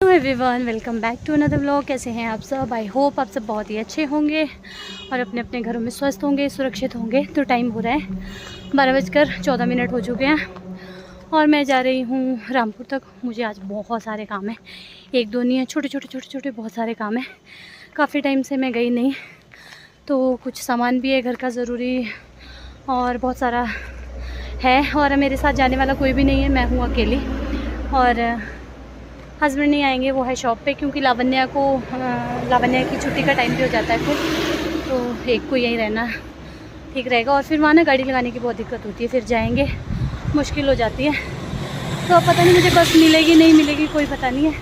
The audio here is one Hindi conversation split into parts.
Hello everyone, welcome back to another vlog. कैसे हैं आप सब? आई होप आप सब बहुत ही अच्छे होंगे और अपने अपने घरों में स्वस्थ होंगे, सुरक्षित होंगे। तो टाइम हो रहा है 12:14 हो चुके हैं और मैं जा रही हूँ रामपुर तक। मुझे आज बहुत सारे काम है, एक दो नहीं है, छोटे छोटे बहुत सारे काम है। काफ़ी टाइम से मैं गई नहीं, तो कुछ सामान भी है घर का ज़रूरी और बहुत सारा है। और मेरे साथ जाने वाला कोई भी नहीं है, मैं हूँ अकेली। और हस्बैंड नहीं आएंगे, वो है शॉप पे, क्योंकि लावण्या की छुट्टी का टाइम भी हो जाता है फिर, तो एक को यहीं रहना ठीक रहेगा। और फिर वहाँ ना गाड़ी लगाने की बहुत दिक्कत होती है, फिर जाएंगे मुश्किल हो जाती है। तो अब पता नहीं मुझे बस मिलेगी नहीं मिलेगी, कोई पता नहीं है।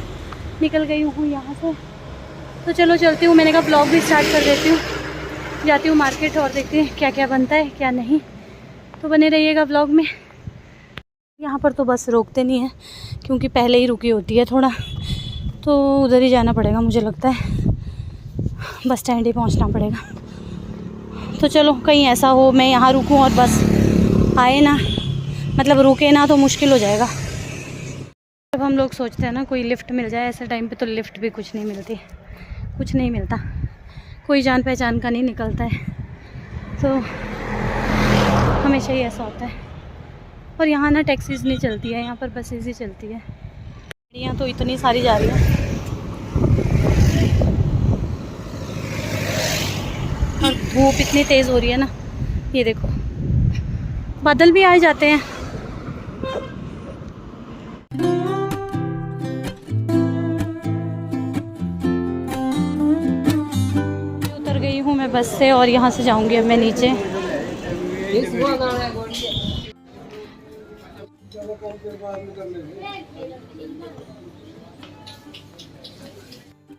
निकल गई हूँ यहाँ से, तो चलो चलती हूँ। मैंने कहा ब्लॉग भी स्टार्ट कर देती हूँ, जाती हूँ मार्केट और देखती हैं क्या क्या बनता है क्या नहीं। तो बने रहिएगा ब्लॉग में। यहाँ पर तो बस रोकते नहीं हैं, क्योंकि पहले ही रुकी होती है थोड़ा, तो उधर ही जाना पड़ेगा मुझे लगता है, बस स्टैंड ही पहुँचना पड़ेगा। तो चलो, कहीं ऐसा हो मैं यहाँ रुकूँ और बस आए ना, मतलब रुके ना, तो मुश्किल हो जाएगा। जब हम लोग सोचते हैं ना कोई लिफ्ट मिल जाए ऐसे टाइम पे, तो लिफ्ट भी कुछ नहीं मिलती, कुछ नहीं मिलता, कोई जान पहचान का नहीं निकलता है। तो हमेशा ही ऐसा होता है। और यहाँ ना टैक्सीज़ नहीं चलती है, यहाँ पर बसेज ही चलती है। गाड़ियाँ तो इतनी सारी जा रही हैं और धूप इतनी तेज़ हो रही है ना, ये देखो बादल भी आ जाते हैं। उतर गई हूँ मैं बस से और यहाँ से जाऊँगी अब मैं नीचे।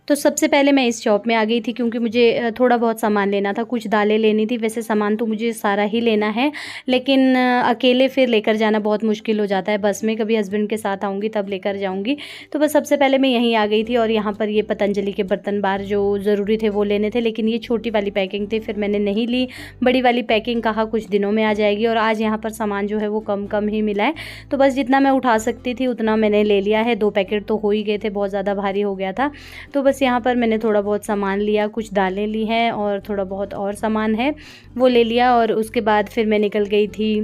तो सबसे पहले मैं इस शॉप में आ गई थी, क्योंकि मुझे थोड़ा बहुत सामान लेना था, कुछ दालें लेनी थी। वैसे सामान तो मुझे सारा ही लेना है, लेकिन अकेले फिर लेकर जाना बहुत मुश्किल हो जाता है बस में। कभी हस्बैंड के साथ आऊँगी तब लेकर जाऊँगी। तो बस सबसे पहले मैं यहीं आ गई थी और यहाँ पर ये पतंजलि के बर्तन बार जो ज़रूरी थे वो लेने थे, लेकिन ये छोटी वाली पैकिंग थी, फिर मैंने नहीं ली। बड़ी वाली पैकिंग कहा कुछ दिनों में आ जाएगी, और आज यहाँ पर सामान जो है वो कम कम ही मिला है, तो बस जितना मैं उठा सकती थी उतना मैंने ले लिया है। 2 पैकेट तो हो ही गए थे, बहुत ज़्यादा भारी हो गया था। तो बस यहाँ पर मैंने थोड़ा बहुत सामान लिया, कुछ दालें ली हैं और थोड़ा बहुत और सामान है वो ले लिया। और उसके बाद फिर मैं निकल गई थी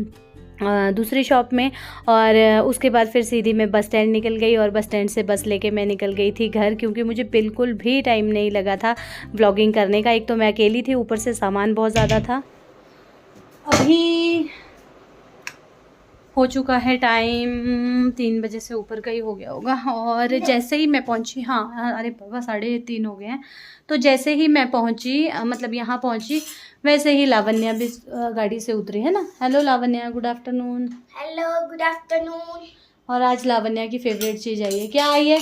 दूसरी शॉप में, और उसके बाद फिर सीधी मैं बस स्टैंड निकल गई, और बस स्टैंड से बस लेके मैं निकल गई थी घर, क्योंकि मुझे बिल्कुल भी टाइम नहीं लगा था व्लॉगिंग करने का। एक तो मैं अकेली थी, ऊपर से सामान बहुत ज़्यादा था। अभी हो चुका है टाइम 3 बजे से ऊपर का ही हो गया होगा, और जैसे ही मैं पहुंची, हाँ अरे बाबा 3:30 हो गए हैं। तो जैसे ही मैं पहुंची, मतलब यहाँ पहुंची, वैसे ही लावण्या भी गाड़ी से उतरी है ना। Hello Lavanya, good afternoon. Hello, good afternoon. और आज लावण्या की फेवरेट चीज़ आई है, क्या आई है?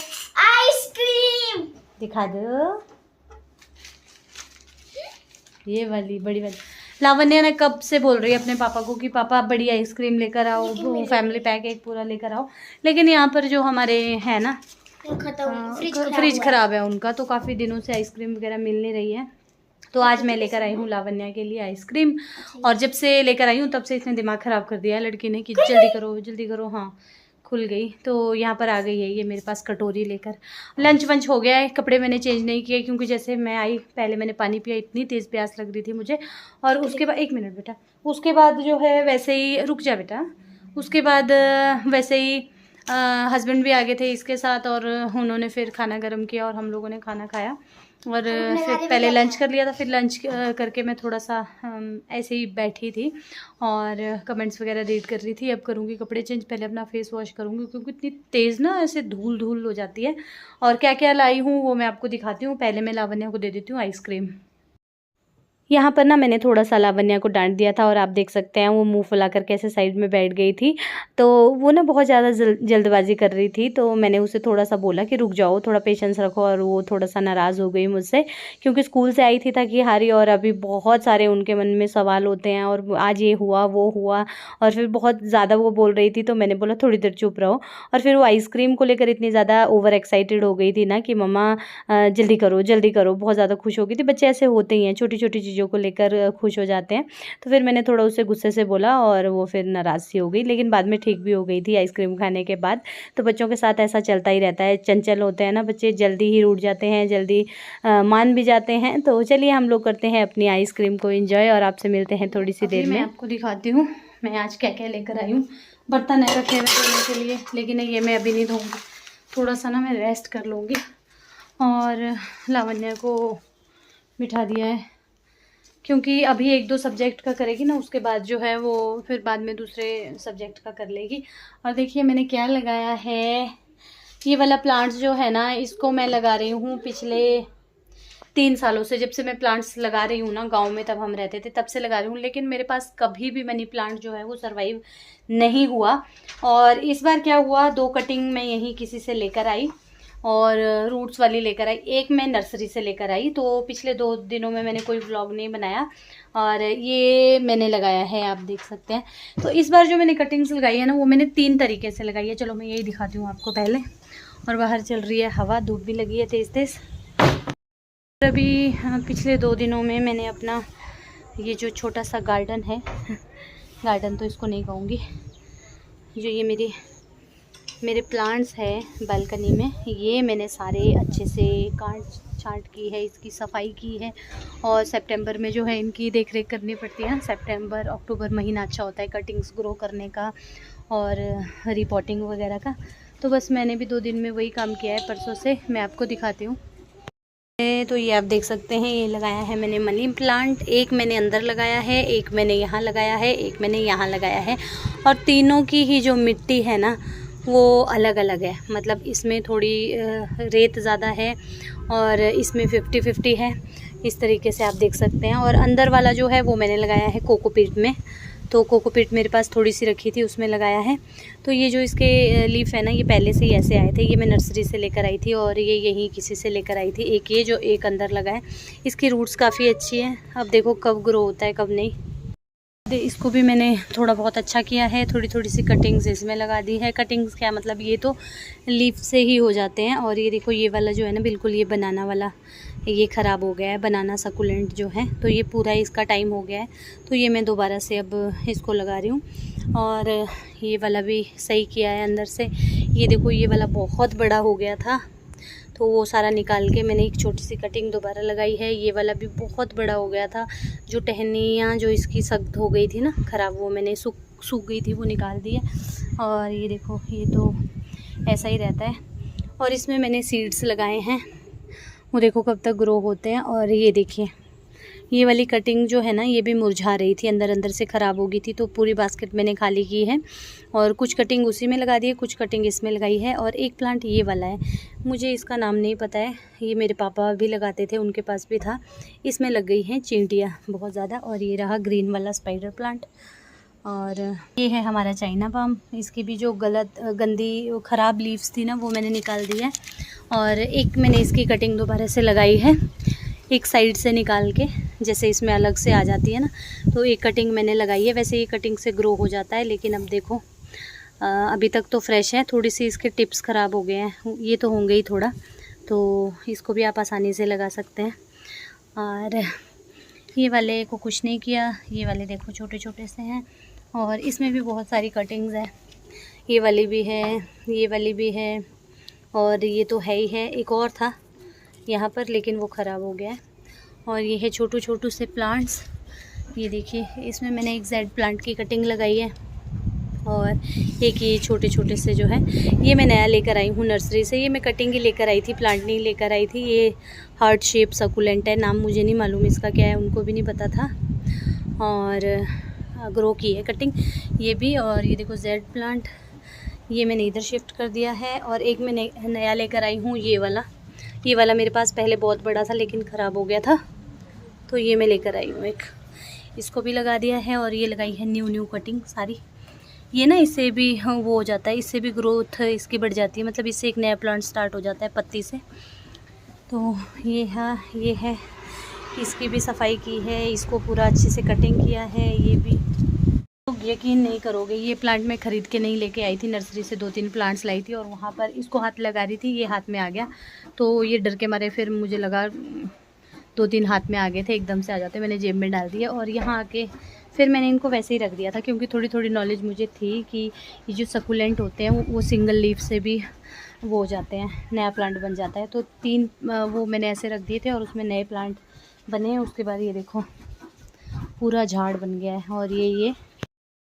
आइसक्रीम। दिखा दो, ये वाली बड़ी वाली। लावण्या ने कब से बोल रही है अपने पापा को कि पापा बड़ी आइसक्रीम लेकर आओ, वो फैमिली पैक एक पूरा लेकर आओ, लेकिन यहाँ पर जो हमारे है ना फ्रिज खराब है उनका, तो काफ़ी दिनों से आइसक्रीम वगैरह मिल नहीं रही है। तो आज मैं लेकर आई हूँ लावण्या के लिए आइसक्रीम, और जब से लेकर आई हूँ तब से इसने दिमाग ख़राब कर दिया है लड़की ने कि जल्दी करो जल्दी करो। हाँ खुल गई, तो यहाँ पर आ गई है ये मेरे पास कटोरी लेकर। लंच वंच हो गया है, कपड़े मैंने चेंज नहीं किए, क्योंकि जैसे मैं आई पहले मैंने पानी पिया, इतनी तेज़ प्यास लग रही थी मुझे। और उसके बाद 1 मिनट बेटा, उसके बाद जो है वैसे ही, रुक जा बेटा, उसके बाद वैसे ही हस्बैंड भी आ गए थे इसके साथ, और उन्होंने फिर खाना गर्म किया और हम लोगों ने खाना खाया। और फिर पहले लंच कर लिया था, फिर लंच करके मैं थोड़ा सा ऐसे ही बैठी थी और कमेंट्स वगैरह रीड कर रही थी। अब करूँगी कपड़े चेंज, पहले अपना फेस वॉश करूँगी, क्योंकि इतनी तेज़ ना ऐसे धूल धूल हो जाती है। और क्या क्या लाई हूँ वो मैं आपको दिखाती हूँ। पहले मैं लावण्या को दे देती हूँ आइसक्रीम। यहाँ पर ना मैंने थोड़ा सा लावण्या को डांट दिया था, और आप देख सकते हैं वो मुंह फुला कर कैसे साइड में बैठ गई थी। तो वो ना बहुत ज़्यादा जल्दबाजी कर रही थी, तो मैंने उसे थोड़ा सा बोला कि रुक जाओ, थोड़ा पेशेंस रखो, और वो थोड़ा सा नाराज़ हो गई मुझसे, क्योंकि स्कूल से आई थी थकी हारी, और अभी बहुत सारे उनके मन में सवाल होते हैं, और आज ये हुआ वो हुआ, और फिर बहुत ज़्यादा वो बोल रही थी। तो मैंने बोला थोड़ी देर चुप रहो। और फिर वो आइसक्रीम को लेकर इतनी ज़्यादा ओवर एक्साइटेड हो गई थी ना कि मम्मा जल्दी करो जल्दी करो, बहुत ज़्यादा खुश हो गई थी। बच्चे ऐसे होते ही हैं, छोटी छोटी चीज़ों चीज़ों को लेकर खुश हो जाते हैं। तो फिर मैंने थोड़ा उसे गुस्से से बोला और वो फिर नाराज़ सी हो गई, लेकिन बाद में ठीक भी हो गई थी आइसक्रीम खाने के बाद। तो बच्चों के साथ ऐसा चलता ही रहता है, चंचल होते हैं ना बच्चे, जल्दी ही रूठ जाते हैं, जल्दी मान भी जाते हैं। तो चलिए हम लोग करते हैं अपनी आइसक्रीम को एंजॉय और आपसे मिलते हैं थोड़ी सी देर में। मैं आपको दिखाती हूँ मैं आज क्या क्या लेकर आई हूँ। बर्तन है रखे हुए धोने के लिए, लेकिन ये मैं अभी नहीं धोऊंगी, थोड़ा सा ना मैं रेस्ट कर लूँगी। और लावण्या को बिठा दिया है, क्योंकि अभी 1-2 सब्जेक्ट का करेगी ना, उसके बाद जो है वो फिर बाद में दूसरे सब्जेक्ट का कर लेगी। और देखिए मैंने क्या लगाया है, ये वाला प्लांट्स जो है ना, इसको मैं लगा रही हूँ पिछले 3 सालों से। जब से मैं प्लांट्स लगा रही हूँ ना, गांव में तब हम रहते थे, तब से लगा रही हूँ, लेकिन मेरे पास कभी भी मनी प्लांट जो है वो सरवाइव नहीं हुआ। और इस बार क्या हुआ, 2 कटिंग मैं यहीं किसी से लेकर आई और रूट्स वाली लेकर आई, एक मैं नर्सरी से लेकर आई। तो पिछले 2 दिनों में मैंने कोई व्लॉग नहीं बनाया और ये मैंने लगाया है, आप देख सकते हैं। तो इस बार जो मैंने कटिंग्स लगाई है ना, वो मैंने 3 तरीके से लगाई है। चलो मैं यही दिखाती हूँ आपको पहले। और बाहर चल रही है हवा, धूप भी लगी है तेज़ तेज़। अभी पिछले 2 दिनों में मैंने अपना ये जो छोटा सा गार्डन है, गार्डन तो इसको नहीं कहूँगी, जो ये मेरे प्लांट्स है बालकनी में, ये मैंने सारे अच्छे से काट छांट की है, इसकी सफाई की है। और सितंबर में जो है इनकी देख रेख करनी पड़ती है ना, सितंबर अक्टूबर महीना अच्छा होता है कटिंग्स ग्रो करने का और रिपोर्टिंग वगैरह का। तो बस मैंने भी 2 दिन में वही काम किया है, परसों से मैं आपको दिखाती हूँ। तो ये आप देख सकते हैं, ये लगाया है मैंने मनी प्लांट, एक मैंने अंदर लगाया है, एक मैंने यहाँ लगाया है, एक मैंने यहाँ लगाया है। और तीनों की ही जो मिट्टी है ना वो अलग अलग है, मतलब इसमें थोड़ी रेत ज़्यादा है और इसमें 50-50 है, इस तरीके से आप देख सकते हैं। और अंदर वाला जो है वो मैंने लगाया है कोकोपीट में, तो कोकोपीट मेरे पास थोड़ी सी रखी थी, उसमें लगाया है। तो ये जो इसके लीफ है ना, ये पहले से ही ऐसे आए थे, ये मैं नर्सरी से लेकर आई थी और ये यहीं किसी से लेकर आई थी। एक ये जो एक अंदर लगा है, इसकी रूट्स काफ़ी अच्छी है। अब देखो कब ग्रो होता है कब नहीं। इसको भी मैंने थोड़ा बहुत अच्छा किया है, थोड़ी थोड़ी सी कटिंग्स इसमें लगा दी है। कटिंग्स क्या मतलब, ये तो लीफ से ही हो जाते हैं। और ये देखो ये वाला जो है ना, बिल्कुल ये बनाना वाला, ये ख़राब हो गया है, बनाना सकुलेंट जो है, तो ये पूरा इसका टाइम हो गया है। तो ये मैं दोबारा से अब इसको लगा रही हूँ। और ये वाला भी सही किया है अंदर से। ये देखो ये वाला बहुत बड़ा हो गया था, तो वो सारा निकाल के मैंने एक छोटी सी कटिंग दोबारा लगाई है। ये वाला भी बहुत बड़ा हो गया था, जो टहनियाँ जो इसकी सख्त हो गई थी ना ख़राब, वो मैंने सूख गई थी, वो निकाल दी है। और ये देखो ये तो ऐसा ही रहता है। और इसमें मैंने सीड्स लगाए हैं, वो देखो कब तक ग्रो होते हैं। और ये देखिए ये वाली कटिंग जो है ना, ये भी मुरझा रही थी, अंदर अंदर से ख़राब हो गई थी, तो पूरी बास्केट मैंने खाली की है। और कुछ कटिंग उसी में लगा दी है, कुछ कटिंग इसमें लगाई है। और एक प्लांट ये वाला है, मुझे इसका नाम नहीं पता है, ये मेरे पापा भी लगाते थे, उनके पास भी था। इसमें लग गई हैं चींटियाँ बहुत ज़्यादा। और ये रहा ग्रीन वाला स्पाइडर प्लांट। और ये है हमारा चाइना पाम, इसकी भी जो गंदी ख़राब लीव्स थी ना, वो मैंने निकाल दी है। और एक मैंने इसकी कटिंग दोबारा से लगाई है, एक साइड से निकाल के, जैसे इसमें अलग से आ जाती है ना, तो एक कटिंग मैंने लगाई है। वैसे ये कटिंग से ग्रो हो जाता है, लेकिन अब देखो अभी तक तो फ्रेश है, थोड़ी सी इसके टिप्स ख़राब हो गए हैं, ये तो होंगे ही थोड़ा, तो इसको भी आप आसानी से लगा सकते हैं। और ये वाले को कुछ नहीं किया, ये वाले देखो छोटे छोटे से हैं। और इसमें भी बहुत सारी कटिंग्स हैं, ये वाली भी है, ये वाली भी है, और ये तो है ही है, एक और था यहाँ पर लेकिन वो ख़राब हो गया है। और ये है छोटू छोटू से प्लांट्स, ये देखिए इसमें मैंने एक जेड प्लांट की कटिंग लगाई है। और एक ये छोटे छोटे से जो है, ये मैं नया लेकर आई हूँ नर्सरी से, ये मैं कटिंग ही लेकर आई थी, प्लांट नहीं लेकर आई थी। ये हार्ट शेप सकुलेंट है, नाम मुझे नहीं मालूम इसका क्या है, उनको भी नहीं पता था। और ग्रो की है कटिंग ये भी। और ये देखो जेड प्लांट, ये मैंने इधर शिफ्ट कर दिया है। और एक मैं नया लेकर आई हूँ, ये वाला मेरे पास पहले बहुत बड़ा था लेकिन ख़राब हो गया था, तो ये मैं लेकर आई हूँ एक, इसको भी लगा दिया है। और ये लगाई है न्यू कटिंग सारी, ये ना इससे भी वो हो जाता है, इससे भी ग्रोथ इसकी बढ़ जाती है, मतलब इससे एक नया प्लांट स्टार्ट हो जाता है पत्ती से। तो ये है, इसकी भी सफाई की है, इसको पूरा अच्छे से कटिंग किया है। ये भी यकीन नहीं करोगे, ये प्लांट मैं ख़रीद के नहीं लेके आई थी, नर्सरी से 2-3 प्लांट्स लाई थी और वहाँ पर इसको हाथ लगा रही थी, ये हाथ में आ गया, तो ये डर के मारे फिर मुझे लगा 2-3 हाथ में आ गए थे, एकदम से आ जाते, मैंने जेब में डाल दिया। और यहाँ आके फिर मैंने इनको वैसे ही रख दिया था, क्योंकि थोड़ी थोड़ी नॉलेज मुझे थी कि ये जो सकुलेंट होते हैं वो सिंगल लीफ से भी वो हो जाते हैं, नया प्लांट बन जाता है। तो 3 वो मैंने ऐसे रख दिए थे और उसमें नए प्लांट बने हैं। उसके बाद ये देखो पूरा झाड़ बन गया है। और ये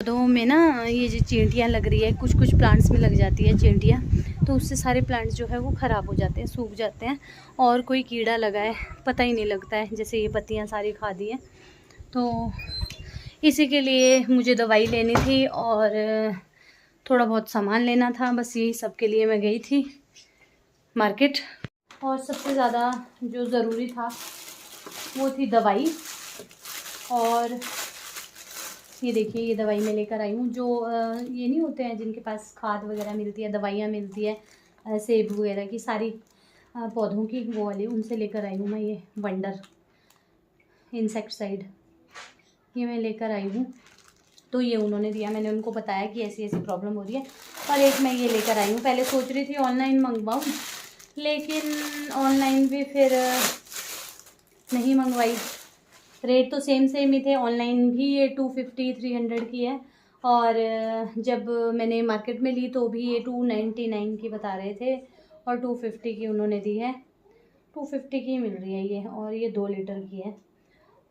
पौधों में ना ये जो चींटियाँ लग रही है, कुछ कुछ प्लांट्स में लग जाती है चींटियाँ, तो उससे सारे प्लांट्स जो है वो ख़राब हो जाते हैं, सूख जाते हैं। और कोई कीड़ा लगा है पता ही नहीं लगता है, जैसे ये पत्तियाँ सारी खा दी हैं। तो इसी के लिए मुझे दवाई लेनी थी और थोड़ा बहुत सामान लेना था, बस यही सब के लिए मैं गई थी मार्केट। और सबसे ज़्यादा जो ज़रूरी था वो थी दवाई। और ये देखिए ये दवाई मैं लेकर आई हूँ, जो ये नहीं होते हैं जिनके पास खाद वगैरह मिलती है, दवाइयाँ मिलती है सेब वगैरह की, सारी पौधों की, वो वाली उनसे लेकर आई हूँ मैं। ये वंडर इंसेक्टिसाइड ये मैं लेकर आई हूँ। तो ये उन्होंने दिया, मैंने उनको बताया कि ऐसी ऐसी प्रॉब्लम हो रही है। और एक मैं ये लेकर आई हूँ। पहले सोच रही थी ऑनलाइन मंगवाऊँ, लेकिन ऑनलाइन भी फिर नहीं मंगवाई। रेट तो सेम ही थे, ऑनलाइन भी ये 250-300 की है, और जब मैंने मार्केट में ली तो भी ये 299 की बता रहे थे, और 250 की उन्होंने दी है। 250 की मिल रही है ये, और ये 2 लीटर की है।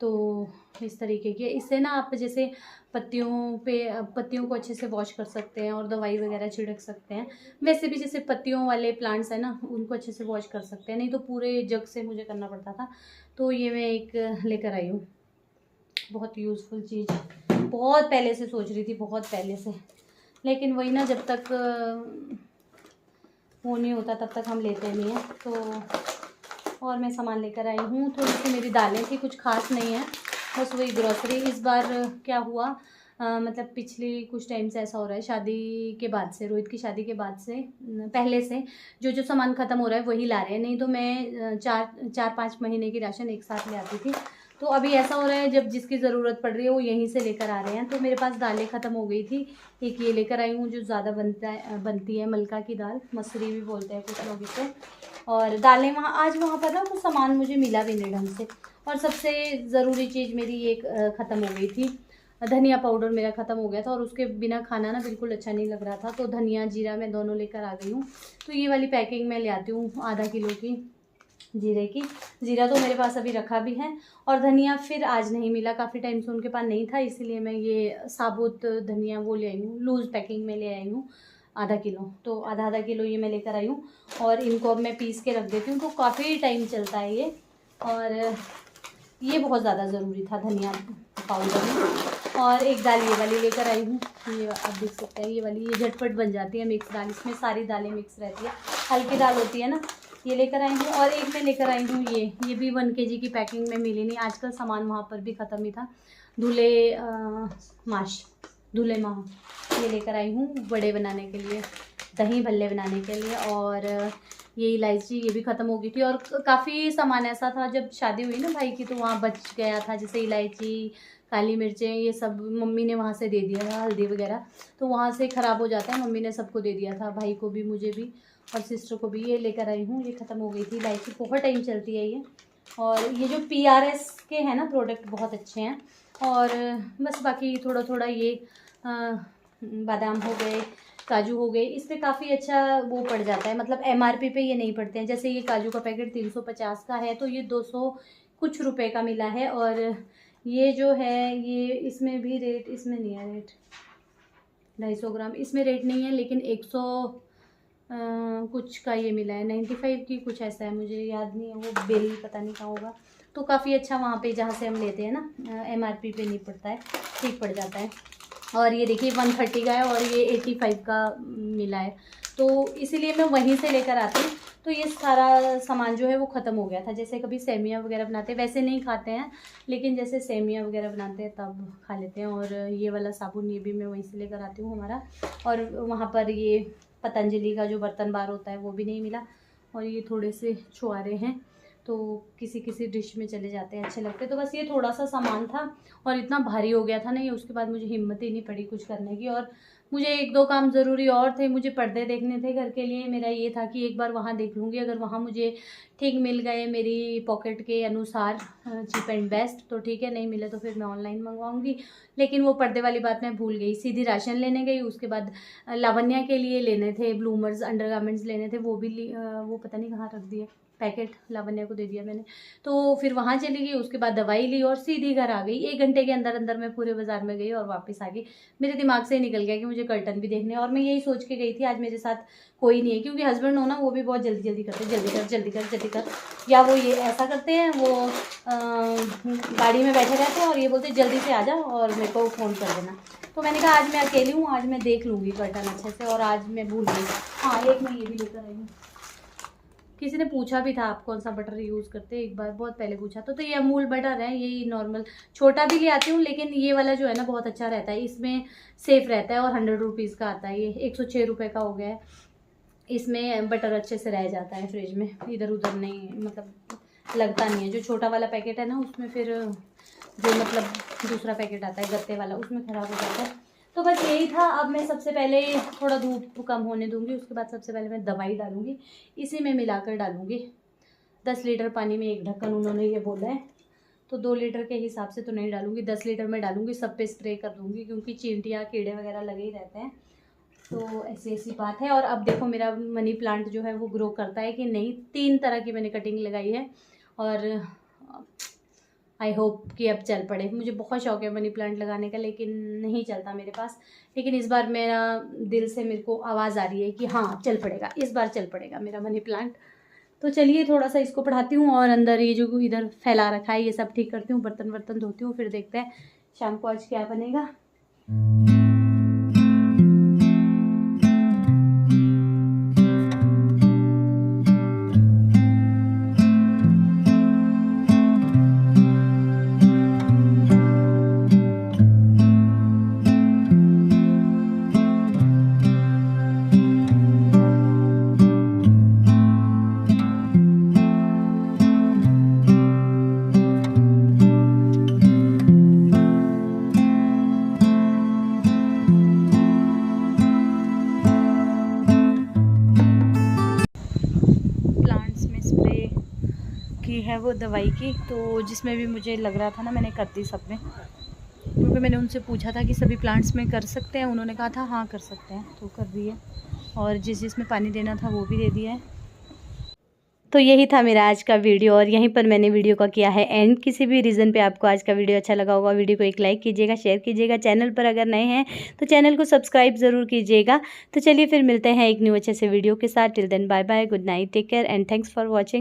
तो इस तरीके की है। इससे ना आप जैसे पत्तियों को अच्छे से वॉश कर सकते हैं और दवाई वगैरह छिड़क सकते हैं। वैसे भी जैसे पत्तियों वाले प्लांट्स हैं ना, उनको अच्छे से वॉश कर सकते हैं, नहीं तो पूरे जग से मुझे करना पड़ता था। तो ये मैं एक लेकर आई हूँ, बहुत यूज़फुल चीज़। बहुत पहले से सोच रही थी, बहुत पहले से, लेकिन वही ना, जब तक वो नहीं होता तब तक हम लेते नहीं हैं। तो और मैं सामान लेकर आई हूँ, थोड़ी सी मेरी दालें थी, कुछ खास नहीं है, बस वही ग्रॉसरी। इस बार क्या हुआ, मतलब पिछले कुछ टाइम से ऐसा हो रहा है, शादी के बाद से, रोहित की शादी के बाद से, पहले से जो सामान ख़त्म हो रहा है वही ला रहे हैं। नहीं तो मैं 4-5 महीने की राशन एक साथ ले आती थी। तो अभी ऐसा हो रहा है, जब जिसकी ज़रूरत पड़ रही है वो यहीं से लेकर आ रहे हैं। तो मेरे पास दालें ख़त्म हो गई थी, एक ये लेकर आई हूँ जो ज़्यादा बनती है, मलका की दाल, मसूरी भी बोलते हैं कुछ लोग इसे। और दालें वहाँ पर ना कुछ सामान मुझे मिला भी नहीं ढंग से। और सबसे ज़रूरी चीज़ मेरी एक ख़त्म हो गई थी, धनिया पाउडर मेरा ख़त्म हो गया था, और उसके बिना खाना ना बिल्कुल अच्छा नहीं लग रहा था। तो धनिया जीरा मैं दोनों लेकर आ गई हूँ। तो ये वाली पैकिंग मैं ले आती हूँ आधा किलो की जीरे की। जीरा तो मेरे पास अभी रखा भी है, और धनिया फिर आज नहीं मिला, काफ़ी टाइम से उनके पास नहीं था, इसीलिए मैं ये साबुत धनिया वो ले आई हूँ, लूज़ पैकिंग में ले आई हूँ आधा किलो। तो आधा किलो ये मैं लेकर आई हूँ, और इनको अब मैं पीस के रख देती हूँ, तो काफ़ी टाइम चलता है ये। और ये बहुत ज़्यादा ज़रूरी था धनिया पाउडर में। और एक दाल ये वाली लेकर आई हूँ, ये आप देख सकते हैं, ये वाली, ये झटपट बन जाती है, मिक्स दाल, इसमें सारी दालें मिक्स रहती है, हल्की दाल होती है ना, ये लेकर आई हूँ। और एक मैं लेकर आई हूँ ये भी 1 kg की पैकिंग में मिली नहीं, आजकल सामान वहाँ पर भी ख़त्म ही था, धुले माह, ये लेकर आई हूँ बड़े बनाने के लिए, दही भल्ले बनाने के लिए। और ये इलायची ये भी ख़त्म हो गई थी, और काफ़ी सामान ऐसा था, जब शादी हुई ना भाई की, तो वहाँ बच गया था, जैसे इलायची, काली मिर्चें, ये सब मम्मी ने वहाँ से दे दिया था, हल्दी वगैरह, तो वहाँ से ख़राब हो जाता है, मम्मी ने सबको दे दिया था, भाई को भी, मुझे भी, और सिस्टर को भी। ये लेकर आई हूँ, ये ख़त्म हो गई थी इलायची, बहुत टाइम चलती है ये। और ये जो PRS के हैं ना प्रोडक्ट, बहुत अच्छे हैं। और बस बाकी थोड़ा थोड़ा ये बादाम हो गए, काजू हो गए, इस पर काफ़ी अच्छा वो पड़ जाता है, मतलब MRP पे ये नहीं पड़ते हैं। जैसे ये काजू का पैकेट 350 का है, तो ये 200 कुछ रुपए का मिला है। और ये जो है ये, इसमें भी रेट, इसमें नहीं है रेट, 250 ग्राम इसमें रेट नहीं है, लेकिन 100 कुछ का ये मिला है, 95 की कुछ ऐसा है, मुझे याद नहीं है, वो बिल पता नहीं कहाँ होगा। तो काफ़ी अच्छा वहाँ पे जहाँ से हम लेते हैं ना, MRP पे नहीं पड़ता है, ठीक पड़ जाता है। और ये देखिए 130 का है, और ये 85 का मिला है, तो इसीलिए मैं वहीं से लेकर आती हूँ। तो ये सारा सामान जो है वो ख़त्म हो गया था। जैसे कभी सेमियाँ वगैरह बनाते हैं, वैसे नहीं खाते हैं, लेकिन जैसे सेमियाँ वगैरह बनाते हैं तब खा लेते हैं। और ये वाला साबुन, ये भी मैं वहीं से लेकर आती हूँ हमारा। और वहाँ पर ये पतंजलि का जो बर्तन बार होता है वो भी नहीं मिला। और ये थोड़े से छुआरे हैं, तो किसी किसी डिश में चले जाते हैं, अच्छे लगते हैं। तो बस ये थोड़ा सा सामान था, और इतना भारी हो गया था ना ये, उसके बाद मुझे हिम्मत ही नहीं पड़ी कुछ करने की। और मुझे 1-2 काम ज़रूरी और थे, मुझे पर्दे देखने थे घर के लिए। मेरा ये था कि एक बार वहाँ देख लूँगी, अगर वहाँ मुझे ठीक मिल गए मेरी पॉकेट के अनुसार चीप एंड बेस्ट तो ठीक है, नहीं मिले तो फिर मैं ऑनलाइन मंगवाऊँगी। लेकिन वो पर्दे वाली बात मैं भूल गई, सीधी राशन लेने गई। उसके बाद लावण्या के लिए लेने थे ब्लूमर्स अंडरगारमेंट्स लेने थे, वो भी वो पता नहीं कहाँ रख दिए, पैकेट लावण्या को दे दिया मैंने। तो फिर वहाँ चली गई, उसके बाद दवाई ली और सीधी घर आ गई। 1 घंटे के अंदर अंदर मैं पूरे बाज़ार में गई और वापस आ गई। मेरे दिमाग से निकल गया कि मुझे कर्टन भी देखने, और मैं यही सोच के गई थी आज मेरे साथ कोई नहीं है, क्योंकि हस्बैंड हो ना, वो भी बहुत जल्दी जल्दी करते हैं, जल्दी कर जल्दी कर जल्दी कर, या वो ये ऐसा करते हैं, वो गाड़ी में बैठे रहते हैं और ये बोलते हैं जल्दी से आ जाओ और मेरे को फ़ोन कर देना। तो मैंने कहा आज मैं अकेली हूँ, आज मैं देख लूँगी कर्टन अच्छे से, और आज मैं भूल गई। हाँ, एक मैं ये भी लेकर आई हूँ। किसी ने पूछा भी था आप कौन सा बटर यूज़ करते हैं, एक बार बहुत पहले पूछा। तो ये अमूल बटर है, यही नॉर्मल छोटा भी ले आती हूँ, लेकिन ये वाला जो है ना बहुत अच्छा रहता है, इसमें सेफ़ रहता है और 100 रुपीज़ का आता है। ये 106 रुपये का हो गया है। इसमें बटर अच्छे से रह जाता है फ्रिज में, इधर उधर नहीं, मतलब लगता नहीं है। जो छोटा वाला पैकेट है ना, उसमें फिर जो मतलब दूसरा पैकेट आता है गत्ते वाला, उसमें ख़राब हो जाता है। तो बस यही था। अब मैं सबसे पहले थोड़ा धूप कम होने दूंगी, उसके बाद सबसे पहले मैं दवाई डालूंगी, इसी में मिलाकर डालूंगी। 10 लीटर पानी में 1 ढक्कन उन्होंने ये बोला है, तो 2 लीटर के हिसाब से तो नहीं डालूंगी, 10 लीटर में डालूंगी। सब पे स्प्रे कर दूंगी, क्योंकि चींटियाँ कीड़े वगैरह लगे ही रहते हैं। तो ऐसी बात है। और अब देखो मेरा मनी प्लांट जो है वो ग्रो करता है कि नहीं। 3 तरह की मैंने कटिंग लगाई है और आई होप कि अब चल पड़े। मुझे बहुत शौक है मनी प्लांट लगाने का, लेकिन नहीं चलता मेरे पास। लेकिन इस बार मेरा दिल से मेरे को आवाज़ आ रही है कि हाँ चल पड़ेगा, इस बार चल पड़ेगा मेरा मनी प्लांट। तो चलिए थोड़ा सा इसको पढ़ाती हूँ और अंदर ये जो इधर फैला रखा है ये सब ठीक करती हूँ, बर्तन धोती हूँ, फिर देखते हैं शाम को आज क्या बनेगा। है वो दवाई की, तो जिसमें भी मुझे लग रहा था ना मैंने कर दी सब में, क्योंकि मैंने उनसे पूछा था कि सभी प्लांट्स में कर सकते हैं, उन्होंने कहा था हाँ कर सकते हैं, तो कर दिए। और जिसमें पानी देना था वो भी दे दिया है। तो यही था मेरा आज का वीडियो, और यहीं पर मैंने वीडियो का किया है एंड। किसी भी रीज़न पे आपको आज का वीडियो अच्छा लगा होगा, वीडियो को एक लाइक कीजिएगा, शेयर कीजिएगा। चैनल पर अगर नए हैं तो चैनल को सब्सक्राइब ज़रूर कीजिएगा। तो चलिए फिर मिलते हैं एक न्यू अच्छे से वीडियो के साथ। Till then bye bye, good night, take care and thanks for watching.